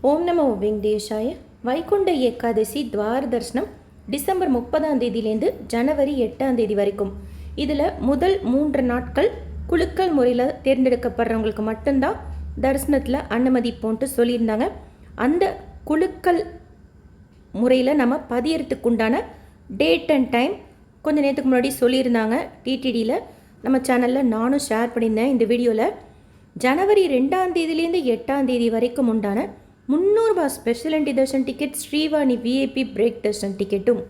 ஓம் நமோ வெங்கடேஷாய. வைகுண்ட ஏகாதசி துவார தரிசனம் டிசம்பர் 30 ஜனவரி 8 வரைக்கும். இதில் முதல் 3 நாட்கள் குலுக்கல் முறையில் தேர்ந்தெடுக்கப்படுறவங்களுக்கு மட்டும்தான் தரிசனத்தில் அனுமதிப்போன்ட்டு சொல்லியிருந்தாங்க. அந்த குலுக்கல் முறையில் நம்ம பதியறதுக்கு உண்டான டேட் அண்ட் டைம் கொஞ்சம் நேரத்துக்கு முன்னாடி சொல்லியிருந்தாங்க டிடிடியில். நம்ம சேனலில் நானும் ஷேர் பண்ணியிருந்தேன். இந்த வீடியோவில் ஜனவரி 2 8 வரைக்கும் உண்டான 300 ரூபாய் special entry darshan ticket, Srivani VIP break darshan டிக்கெட்டும்,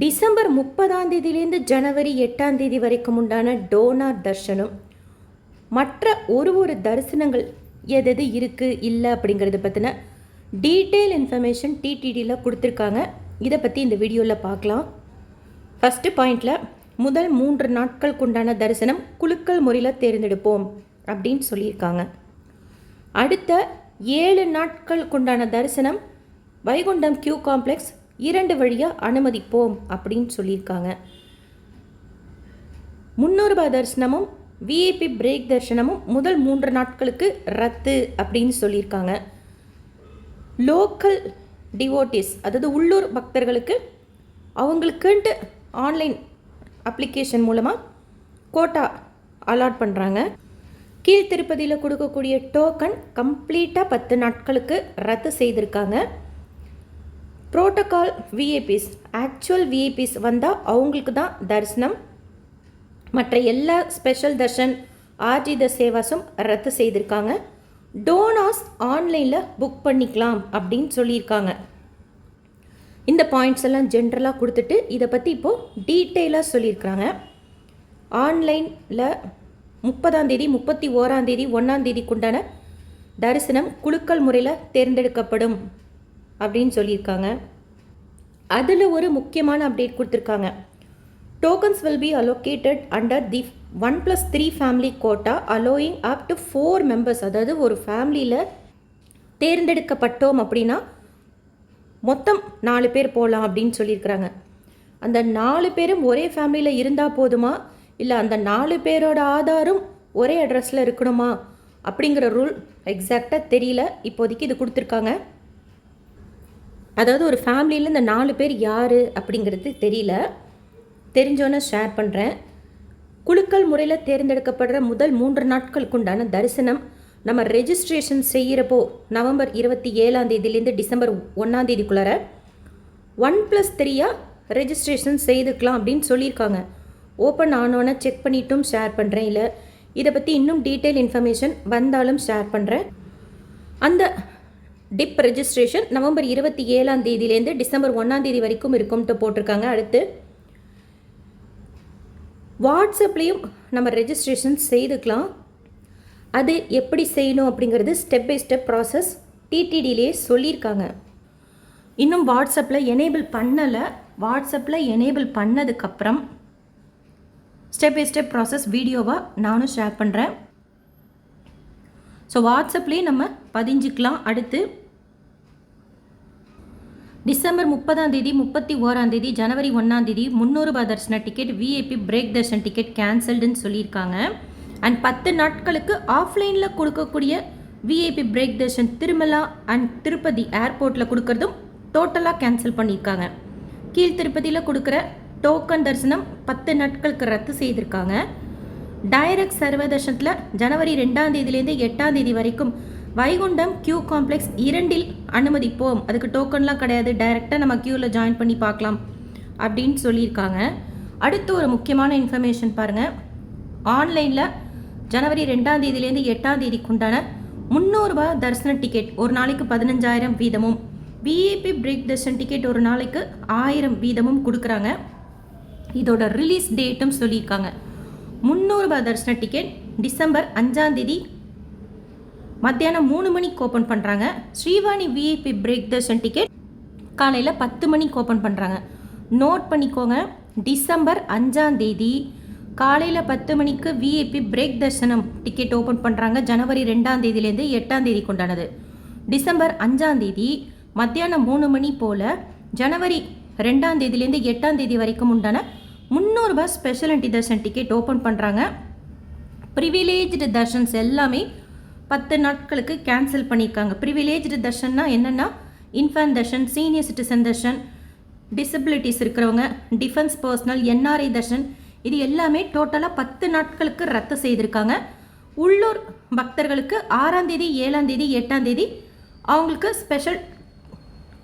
டிசம்பர் 30 ஜனவரி 8 வரைக்கும் உண்டான டோனார் தர்ஷனும், மற்ற ஒரு தரிசனங்கள் எது இருக்குது இல்லை அப்படிங்கிறத பற்றின டீட்டெயில் இன்ஃபர்மேஷன் டிடிடியில் கொடுத்துருக்காங்க. இதை பற்றி இந்த வீடியோவில் பார்க்கலாம். ஃபஸ்ட்டு பாயிண்டில் முதல் 3 நாட்களுக்கு உண்டான தரிசனம் குலுக்கல் முறையில் தேர்ந்தெடுப்போம் அப்படின்னு சொல்லியிருக்காங்க. அடுத்த 7 நாட்களுக்கு உண்டான தரிசனம் வைகுண்டம் கியூ காம்ப்ளெக்ஸ் 2 வழியாக அனுமதிப்போம் அப்படின்னு சொல்லியிருக்காங்க. 300 ரூபாய் தரிசனமும் விஐபி பிரேக் தரிசனமும் முதல் 3 நாட்களுக்கு ரத்து அப்படின்னு சொல்லியிருக்காங்க. லோக்கல் டிவோட்டிஸ், அதாவது உள்ளூர் பக்தர்களுக்கு அவங்களுக்குன்ட்டு ஆன்லைன் அப்ளிகேஷன் மூலமாக கோட்டா அலாட் பண்ணுறாங்க. கீழ் திருப்பதியில் கொடுக்கக்கூடிய டோக்கன் கம்ப்ளீட்டாக 10 நாட்களுக்கு ரத்து செய்திருக்காங்க. ப்ரோட்டோகால் விஐபிஸ், ஆக்சுவல் விஐபிஸ் வந்தால் அவங்களுக்கு தான் தரிசனம். மற்ற எல்லா ஸ்பெஷல் தர்ஷன் ஆர்ஜித சேவாஸும் ரத்து செய்திருக்காங்க. டோனாஸ் ஆன்லைனில் புக் பண்ணிக்கலாம் அப்படின்னு சொல்லியிருக்காங்க. இந்த பாயிண்ட்ஸ் எல்லாம் ஜென்ரலாக கொடுத்துட்டு இதை பற்றி இப்போது டீட்டெயிலாக சொல்லியிருக்கிறாங்க. ஆன்லைனில் 30 31 1 தரிசனம் குலுக்கல் முறையில் தேர்ந்தெடுக்கப்படும் அப்படின்னு சொல்லியிருக்காங்க. அதில் ஒரு முக்கியமான அப்டேட் கொடுத்துருக்காங்க. Tokens will be allocated under the 1+3 family quota allowing up to 4 members. அதாவது ஒரு ஃபேமிலியில் தேர்ந்தெடுக்கப்பட்டோம் அப்படின்னா மொத்தம் 4 பேர் போகலாம் அப்படின்னு சொல்லியிருக்கிறாங்க. அந்த 4 பேரும் ஒரே ஃபேமிலியில் இருந்தால் போதுமா, இல்லை அந்த 4 பேரோட ஆதாரும் ஒரே அட்ரஸில் இருக்கணுமா அப்படிங்கிற ரூல் எக்ஸாக்டாக தெரியல. இப்போதைக்கு இது கொடுத்துருக்காங்க. அதாவது ஒரு ஃபேமிலியில் இந்த 4 பேர் யார் அப்படிங்கிறது தெரியல. தெரிஞ்சோன்னே ஷேர் பண்ணுறேன். குலுக்கல் முறையில் தேர்ந்தெடுக்கப்படுற முதல் 3 நாட்களுக்கு உண்டான தரிசனம் நம்ம ரெஜிஸ்ட்ரேஷன் செய்கிறப்போ நவம்பர் 27 டிசம்பர் 1 1+3 ரெஜிஸ்ட்ரேஷன் செய்துக்கலாம் அப்படின்னு சொல்லியிருக்காங்க. ஓப்பன் ஆனோன்னு செக் பண்ணிட்டும் ஷேர் பண்ணுறேன். இல்லை இதை பற்றி இன்னும் டீட்டெயில் இன்ஃபர்மேஷன் வந்தாலும் ஷேர் பண்ணுறேன். அந்த டிப் ரெஜிஸ்ட்ரேஷன் நவம்பர் 27 டிசம்பர் 1 வரைக்கும் இருக்கும்ட்டு போட்டிருக்காங்க. அடுத்து வாட்ஸ்அப்லேயும் நம்ம ரெஜிஸ்ட்ரேஷன் செய்துக்கலாம். அது எப்படி செய்யணும் அப்படிங்கிறது ஸ்டெப் பை ஸ்டெப் ப்ராசஸ் டிடிடியிலே சொல்லியிருக்காங்க. இன்னும் வாட்ஸ்அப்பில் எனேபிள் பண்ணலை. வாட்ஸ்அப்பில் எனேபிள் பண்ணதுக்கப்புறம் ஸ்டெப் பை ஸ்டெப் ப்ராசஸ் வீடியோவாக நானும் ஷேர் பண்ணுறேன். ஸோ வாட்ஸ்அப்லேயே நம்ம பதிஞ்சிக்கலாம். அடுத்து டிசம்பர் 30 31 ஜனவரி 1 300 ரூபாய் darshan ticket, VIP break darshan ticket கேன்சல்டுன்னு சொல்லியிருக்காங்க. அண்ட் 10 நாட்களுக்கு ஆஃப்லைனில் கொடுக்கக்கூடிய VIP break darshan Tirumala and Tirupati ஏர்போர்ட்டில் கொடுக்கறதும் டோட்டலாக கேன்சல் பண்ணியிருக்காங்க. கீழ் திருப்பதியில் கொடுக்குற டோக்கன் தரிசனம் 10 நாட்களுக்கு ரத்து செய்திருக்காங்க. டைரக்ட் சர்வ தர்ஷனத்தில் ஜனவரி 2 8 வரைக்கும் வைகுண்டம் கியூ காம்ப்ளெக்ஸ் 2 அனுமதிப்போம். அதுக்கு டோக்கன்லாம் கிடையாது, டைரெக்டாக நம்ம கியூவில் ஜாயின் பண்ணி பார்க்கலாம் அப்படின்னு சொல்லியிருக்காங்க. அடுத்து ஒரு முக்கியமான இன்ஃபர்மேஷன் பாருங்கள். ஆன்லைனில் ஜனவரி 2 8 உண்டான 300 ரூபாய் தரிசன டிக்கெட் ஒரு நாளைக்கு 15,000 வீதமும், விஐபி பிரேக் தர்ஷன் டிக்கெட் ஒரு நாளைக்கு 1000 வீதமும் கொடுக்குறாங்க. இதோட ரிலீஸ் டேட்டும் சொல்லியிருக்காங்க. 300 ரூபாய் தரிசன டிக்கெட் டிசம்பர் 5 மத்தியானம் 3 மணிக்கு ஓப்பன் பண்ணுறாங்க. Srivani VIP break darshan ticket காலையில் 10 மணிக்கு ஓப்பன் பண்ணுறாங்க. நோட் பண்ணிக்கோங்க. டிசம்பர் 5 காலையில் 10 மணிக்கு விஐபி பிரேக் தர்ஷனம் டிக்கெட் ஓப்பன் பண்ணுறாங்க. ஜனவரி 2 8 கொண்டானது. டிசம்பர் 5 மத்தியானம் 3 மணி போல் ஜனவரி 2 8 வரைக்கும் உண்டான 300 ரூபாய் special entry darshan ticket open பண்ணுறாங்க. ப்ரிவிலேஜ்டு தர்ஷன்ஸ் எல்லாமே 10 நாட்களுக்கு கேன்சல் பண்ணியிருக்காங்க. ப்ரிவிலேஜ்டு தர்ஷன்னா என்னென்னா infant Darshan, senior citizen Darshan, disabilities இருக்கிறவங்க, டிஃபென்ஸ் பர்சனல், என்ஆர்ஐ தர்ஷன், இது எல்லாமே டோட்டலாக 10 நாட்களுக்கு ரத்து செய்திருக்காங்க. உள்ளூர் பக்தர்களுக்கு 6ஆம் தேதி, 7ஆம் தேதி, 8ஆம் தேதி அவங்களுக்கு ஸ்பெஷல்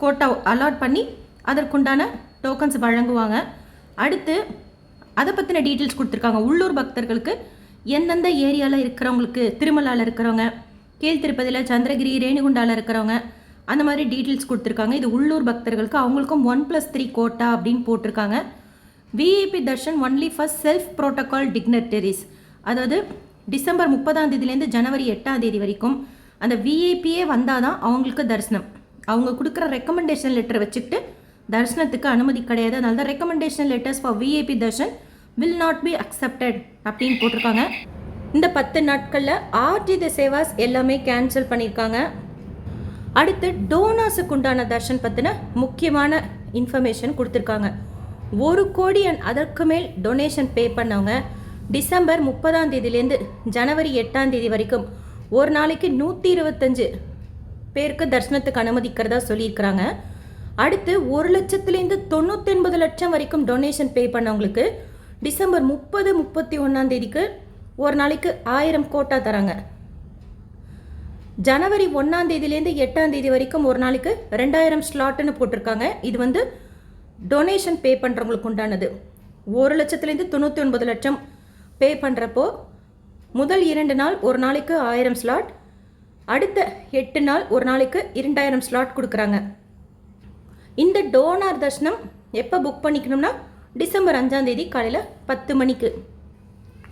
கோட்டா அலாட் பண்ணி அதற்குண்டான டோக்கன்ஸ் வழங்குவாங்க. அடுத்து அதை பற்றின டீட்டெயில்ஸ் கொடுத்துருக்காங்க. உள்ளூர் பக்தர்களுக்கு எந்தெந்த ஏரியாவில் இருக்கிறவங்களுக்கு, திருமலாவில் இருக்கிறவங்க, கீழ் திருப்பதியில், சந்திரகிரி, ரேணிகுண்டாவில் இருக்கிறவங்க, அந்த மாதிரி டீட்டெயில்ஸ் கொடுத்துருக்காங்க. இது உள்ளூர் பக்தர்களுக்கு. அவங்களுக்கும் 1+3 கோட்டா அப்படின்னு போட்டிருக்காங்க. VIP Darshan only for self protocol dignitaries. அதாவது டிசம்பர் 30ஆம் தேதியிலேருந்து ஜனவரி 8ஆம் தேதி வரைக்கும் அந்த விஐபியே வந்தால் தான் அவங்களுக்கு தரிசனம். அவங்க கொடுக்குற ரெக்கமெண்டேஷன் லெட்டரை வச்சுக்கிட்டு தரிசனத்துக்கு அனுமதி கிடையாது. அதனால தான் recommendation letters for VIP Darshan will not be accepted அப்படின்னு போட்டிருக்காங்க. இந்த 10 நாட்களில் ஆர்டி த சேவாஸ் எல்லாமே கேன்சல் பண்ணியிருக்காங்க. அடுத்து டோனாஸுக்கு உண்டான தர்ஷன் பற்றின முக்கியமான இன்ஃபர்மேஷன் கொடுத்துருக்காங்க. 1 கோடி அண்ட் அதற்கு மேல் டொனேஷன் பே பண்ணவங்க டிசம்பர் 30ஆம் தேதியிலேருந்து ஜனவரி 8ஆம் தேதி வரைக்கும் ஒரு நாளைக்கு 125 பேருக்கு தரிசனத்துக்கு அனுமதிக்கிறதா சொல்லியிருக்கிறாங்க. அடுத்து 1 லட்சத்துலேருந்து 99 லட்சம் வரைக்கும் டொனேஷன் பே பண்ணவங்களுக்கு டிசம்பர் 30, 31ஆம் தேதிக்கு ஒரு நாளைக்கு 1000 கோட்டா தராங்க. ஜனவரி 1ஆம் தேதியிலேருந்து 8ஆம் தேதி வரைக்கும் ஒரு நாளைக்கு 2000 ஸ்லாட்டுன்னு போட்டிருக்காங்க. இது டொனேஷன் பே பண்ணுறவங்களுக்கு உண்டானது. 1 லட்சத்துலேருந்து 99 லட்சம் பே பண்ணுறப்போ முதல் 2 நாள் ஒரு நாளைக்கு 1000 ஸ்லாட், அடுத்த 8 நாள் ஒரு நாளைக்கு 2000 ஸ்லாட் கொடுக்குறாங்க. இந்த டோனார் தர்ஷனம் எப்போ புக் பண்ணிக்கணும்னா டிசம்பர் 5ஆம் தேதி காலையில் 10 மணிக்கு.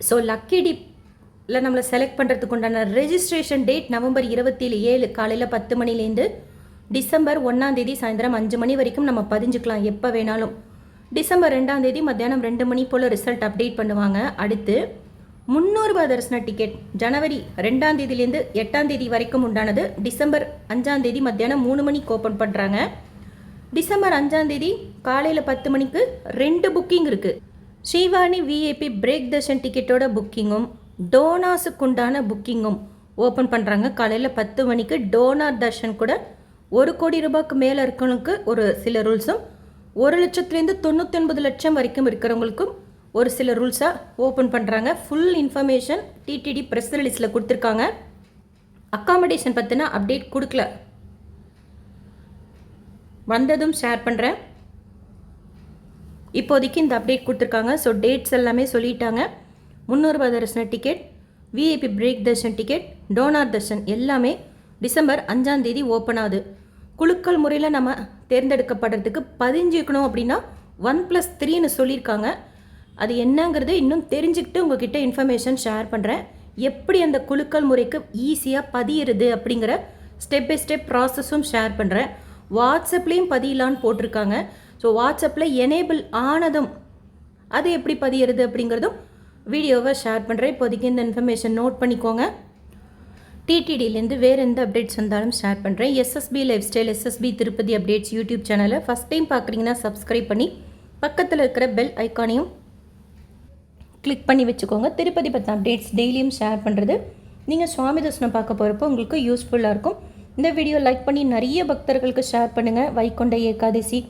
ஸோ லக்கி டிப்பில் நம்மளை செலக்ட் பண்ணுறதுக்கு உண்டான ரெஜிஸ்ட்ரேஷன் டேட் நவம்பர் 27 காலையில் 10 மணிலேருந்து டிசம்பர் 1ஆம் தேதி சாயந்தரம் 5 மணி வரைக்கும் நம்ம பதிஞ்சுக்கலாம் எப்போ வேணாலும். டிசம்பர் 2ஆம் தேதி மத்தியானம் 2 மணி போல் ரிசல்ட் அப்டேட் பண்ணுவாங்க. அடுத்து 300 ரூபாய் தரிசன டிக்கெட் ஜனவரி 2ஆம் தேதியிலேருந்து 8ஆம் தேதி வரைக்கும் உண்டானது டிசம்பர் 5ஆம் தேதி மத்தியானம் 3 மணிக்கு ஓப்பன் பண்ணுறாங்க. டிசம்பர் 5ஆம் தேதி காலையில் 10 மணிக்கு 2 புக்கிங் இருக்குது. ஸ்ரீவாணி விஐபி பிரேக் தர்ஷன் டிக்கெட்டோட புக்கிங்கும் டோனாஸுக்கு உண்டான புக்கிங்கும் ஓப்பன் பண்ணுறாங்க காலையில் 10 மணிக்கு. டோனார் தர்ஷன் கூட 1 கோடி ரூபாய்க்கு மேலே இருக்கவங்களுக்கு ஒரு சில ரூல்ஸும், 1 லட்சத்துலேருந்து 99 லட்சம் வரைக்கும் இருக்கிறவங்களுக்கும் ஒரு சில ரூல்ஸாக ஓப்பன் பண்ணுறாங்க. ஃபுல் இன்ஃபர்மேஷன் டிடிடி ப்ரெஸ் ரிலீஸில் கொடுத்துருக்காங்க. அக்காமடேஷன் பற்றின அப்டேட் கொடுக்கல, வந்ததும் ஷேர் பண்ணுறேன். இப்போதைக்கு இந்த அப்டேட் கொடுத்துருக்காங்க. ஸோ டேட்ஸ் எல்லாமே சொல்லிட்டாங்க. 300 ரூபாய் தரிசன ticket, VIP break darshan ticket, donor Darshan எல்லாமே டிசம்பர் 5ஆம் தேதி ஓப்பன் ஆகுது. குழுக்கள் முறையில் நம்ம தேர்ந்தெடுக்கப்படுறதுக்கு பதிஞ்சிக்கணும் அப்படின்னா 1+3ன்னு சொல்லியிருக்காங்க. அது என்னங்கிறது இன்னும் தெரிஞ்சுக்கிட்டு உங்ககிட்ட இன்ஃபர்மேஷன் ஷேர் பண்ணுறேன். எப்படி அந்த குழுக்கள் முறைக்கு ஈஸியாக பதியிறது அப்படிங்கிற ஸ்டெப் பை ஸ்டெப் ப்ராசஸும் ஷேர் பண்ணுறேன். வாட்ஸ்அப்லேயும் பதியலான்னு போட்டிருக்காங்க. ஸோ வாட்ஸ்அப்பில் எனேபிள் ஆனதும் அது எப்படி பதியிறது அப்படிங்கிறதும் வீடியோவை ஷேர் பண்ணுறேன். இப்போதைக்கு இந்த இன்ஃபர்மேஷன் நோட் பண்ணிக்கோங்க. டிடிடிலேருந்து வேறு எந்த அப்டேட்ஸ் வந்தாலும் ஷேர் பண்ணுறேன். SSP lifestyle, SSP Tirupati updates YouTube சேனலை ஃபஸ்ட் டைம் பார்க்குறீங்கன்னா சப்ஸ்கிரைப் பண்ணி பக்கத்தில் இருக்கிற பெல் ஐக்கானையும் கிளிக் பண்ணி வச்சுக்கோங்க. திருப்பதி பற்றின அப்டேட்ஸ் டெய்லியும் ஷேர் பண்ணுறது நீங்கள் சுவாமி தரிசனம் பார்க்க போகிறப்போ உங்களுக்கு யூஸ்ஃபுல்லாக இருக்கும். இந்த வீடியோ லைக் பண்ணி நிறைய பக்தர்களுக்கு ஷேர் பண்ணுங்கள். வைகுண்ட ஏகாதசி,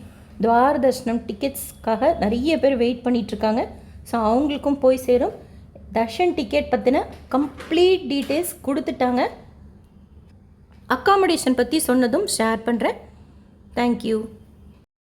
துவார தர்ஷனம் டிக்கெட்ஸ்க்காக நிறைய பேர் வெயிட் பண்ணிகிட்ருக்காங்க. ஸோ அவங்களுக்கும் போய் சேரும். தர்ஷன் டிக்கெட் பற்றின கம்ப்ளீட் டீட்டெயில்ஸ் கொடுத்துட்டாங்க. அக்காமடேஷன் பற்றி சொன்னதும் ஷேர் பண்ணுறேன். தேங்க்யூ.